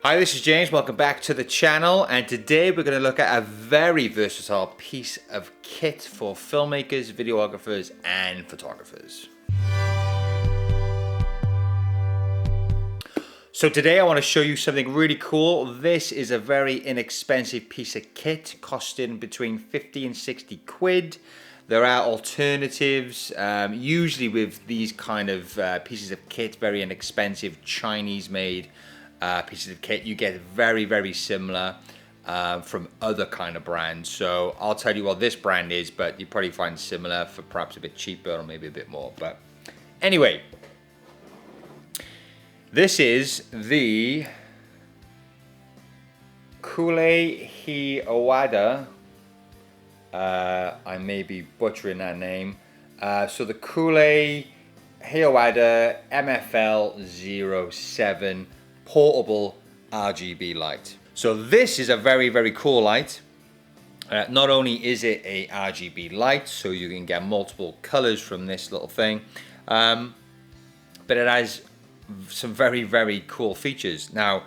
Hi, this is James. Welcome back to the channel, and today we're going to look at a very versatile piece of kit for filmmakers, videographers, and photographers. So today I want to show you something really cool. This is a very inexpensive piece of kit, costing between 50 and 60 quid. There are alternatives, usually with these kind of pieces of kit, very inexpensive Chinese-made pieces of kit. You get very, very similar from other kind of brands. So I'll tell you what this brand is, but you probably find similar for perhaps a bit cheaper or maybe a bit more. But anyway, this is the Koolehaoda. I may be butchering that name. So the Koolehaoda MFL07 portable RGB light. So this is a very, very cool light. Not only is it a RGB light, so you can get multiple colors from this little thing, but it has some very, very cool features. Now,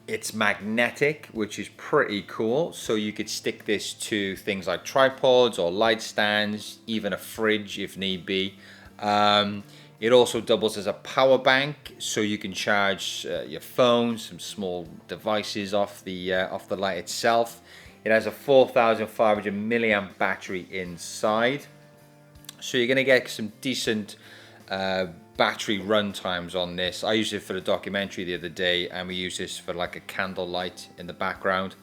it's magnetic, which is pretty cool. So you could stick this to things like tripods or light stands, even a fridge if need be. It also doubles as a power bank, so you can charge your phone, some small devices off the light itself. It has a 4,500 milliamp battery inside, so you're going to get some decent battery run times on this. I used it for the documentary the other day, and we use this for like a candle light in the background.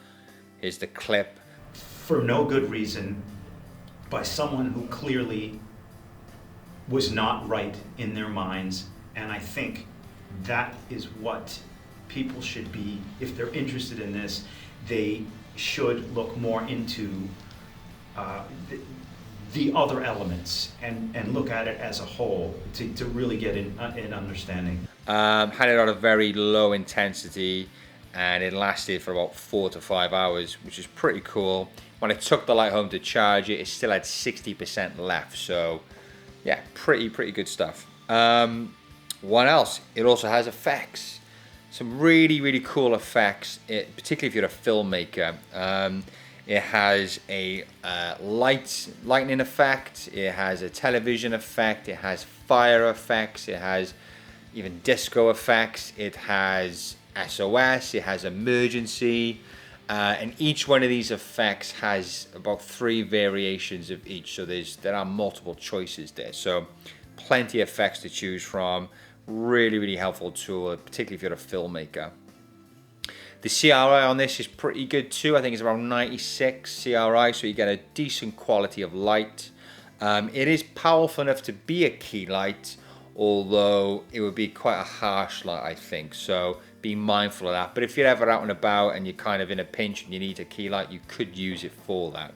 Here's the clip. For no good reason, by someone who clearly was not right in their minds, and I think that is what people should be. If they're interested in this, they should look more into the other elements and look at it as a whole to really get an understanding. Had it on a very low intensity, and it lasted for about 4 to 5 hours, which is pretty cool. When I took the light home to charge it, it still had 60% left, so yeah, pretty good stuff. What else? It also has effects. Some really, really cool effects, particularly if you're a filmmaker. It has a lightning effect, it has a television effect, it has fire effects, it has even disco effects, it has SOS, it has emergency, and each one of these effects has about 3 variations of each, so there are multiple choices there, so plenty of effects to choose from. Really, really helpful tool, particularly if you're a filmmaker. The CRI on this is pretty good too. I think it's around 96 CRI, so you get a decent quality of light. It is powerful enough to be a key light, although it would be quite a harsh light, I think, so be mindful of that. But if you're ever out and about and you're kind of in a pinch and you need a key light, you could use it for that.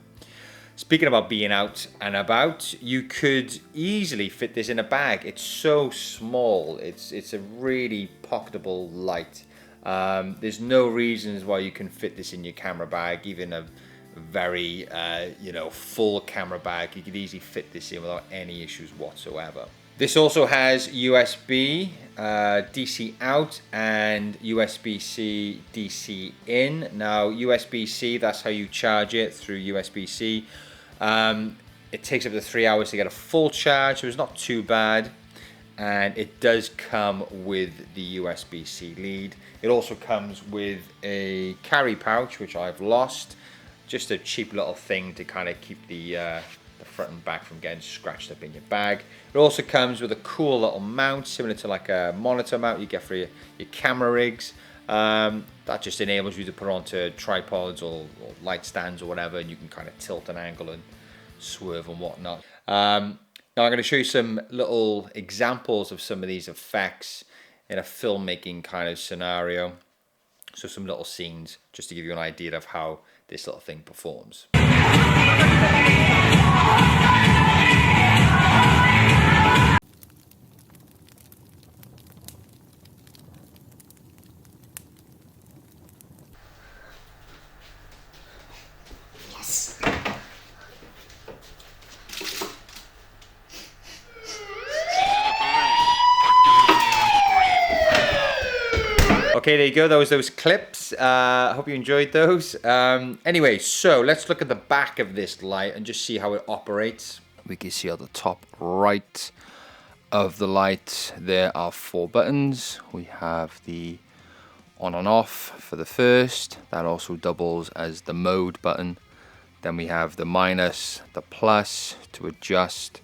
Speaking about being out and about, you could easily fit this in a bag. It's so small. It's a really pocketable light. There's no reasons why you can fit this in your camera bag, even a very full camera bag. You could easily fit this in without any issues whatsoever. This also has USB DC out and USB-C DC in. Now USB-C, that's how you charge it, through USB-C. It takes up to 3 hours to get a full charge, so it's not too bad. And it does come with the USB-C lead. It also comes with a carry pouch, which I've lost. Just a cheap little thing to kind of keep the front and back from getting scratched up in your bag. It also comes with a cool little mount, similar to like a monitor mount you get for your camera rigs. That just enables you to put onto tripods or light stands or whatever, and you can kind of tilt an angle and swerve and whatnot. Now I'm going to show you some little examples of some of these effects in a filmmaking kind of scenario. So some little scenes just to give you an idea of how this little thing performs. Yes. Okay, there you go. Those clips. I hope you enjoyed those. Anyway, so let's look at the back of this light and just see how it operates. We can see on the top right of the light there are 4 buttons. We have the on and off for the first. That also doubles as the mode button. Then we have the minus, the plus to adjust,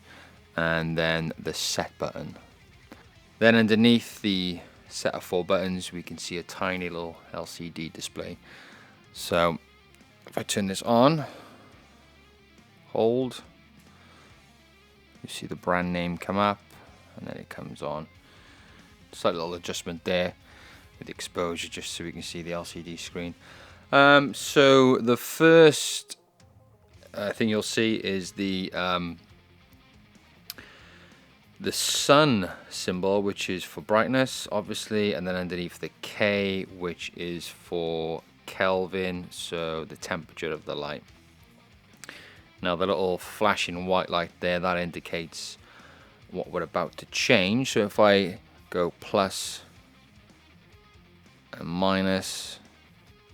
and then the set button. Then underneath the set of 4 buttons, we can see a tiny little LCD display. So if I turn this on, hold, you see the brand name come up, and then it comes on. Slight little adjustment there with the exposure, just so we can see the LCD screen. So the first thing you'll see is the sun symbol, which is for brightness, obviously, and then underneath the K, which is for Kelvin, so the temperature of the light. Now the little flashing white light there, that indicates what we're about to change. So if I go plus and minus,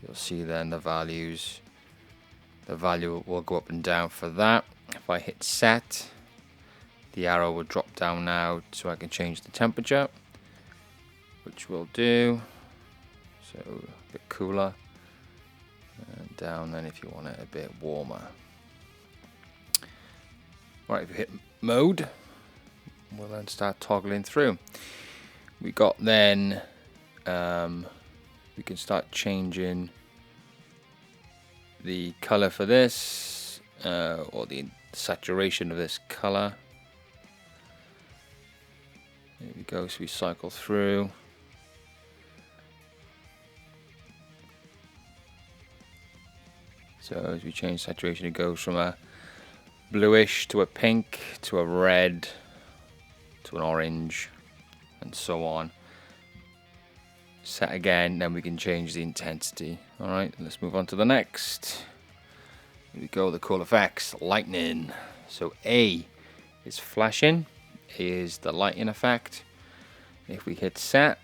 you'll see then the values. The value will go up and down for that. If I hit set, the arrow will drop down now so I can change the temperature, which we'll do. So a bit cooler, and down then if you want it a bit warmer. Right, if you hit mode, we'll then start toggling through. We got then, we can start changing the color for this, or the saturation of this color. There we go, so we cycle through. So as we change saturation, it goes from a bluish to a pink to a red to an orange and so on. Set again, then we can change the intensity. Alright, let's move on to the next. Here we go, the cool effects, lightning. So A is flashing, A is the lighting effect. If we hit set,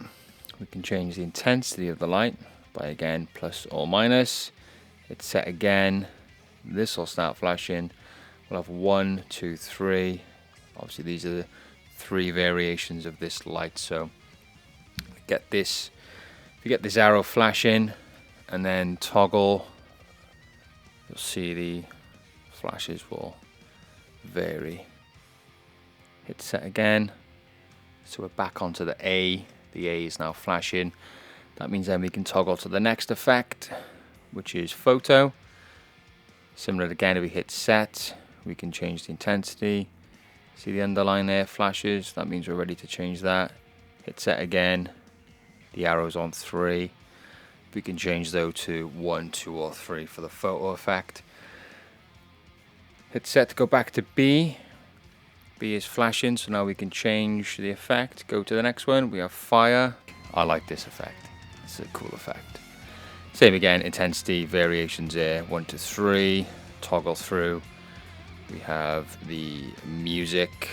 we can change the intensity of the light by again plus or minus. Hit set again, this will start flashing. We'll have 1, 2, 3. Obviously these are the 3 variations of this light. So get this, if you get this arrow flashing and then toggle, you'll see the flashes will vary. Hit set again, so we're back onto the A. The A is now flashing. That means then we can toggle to the next effect, which is photo. Similar again, if we hit set, we can change the intensity. See the underline there flashes, that means we're ready to change that. Hit set again, the arrow's on 3. We can change though to 1, 2 or 3 for the photo effect. Hit set to go back to B. B is flashing, so now we can change the effect. Go to the next one, we have fire. I like this effect, it's a cool effect. Same again, intensity variations there, 1 to 3, toggle through. We have the music,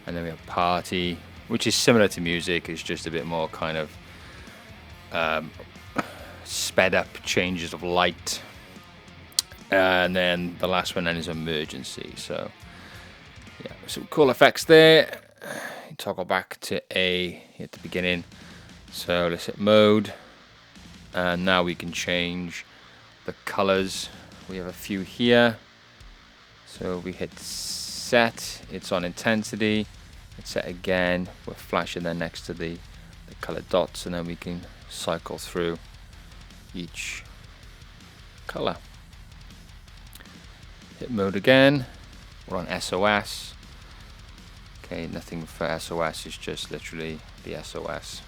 and then we have party, which is similar to music, it's just a bit more kind of sped up changes of light. And then the last one then is emergency. So yeah, some cool effects there. Toggle back to A at the beginning. So let's hit mode, and now we can change the colors. We have a few here. So we hit set, it's on intensity. Hit set again, we're flashing there next to the color dots, and then we can cycle through each color. Hit mode again, we're on SOS. Okay, nothing for SOS, it's just literally the SOS.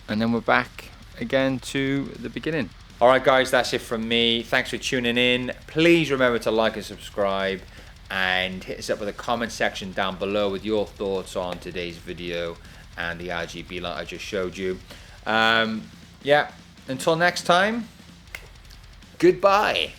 And then we're back again to the beginning. Alright guys, that's it from me. Thanks for tuning in. Please remember to like and subscribe, and hit us up with a comment section down below with your thoughts on today's video and the RGB light I just showed you. Yeah, until next time, goodbye.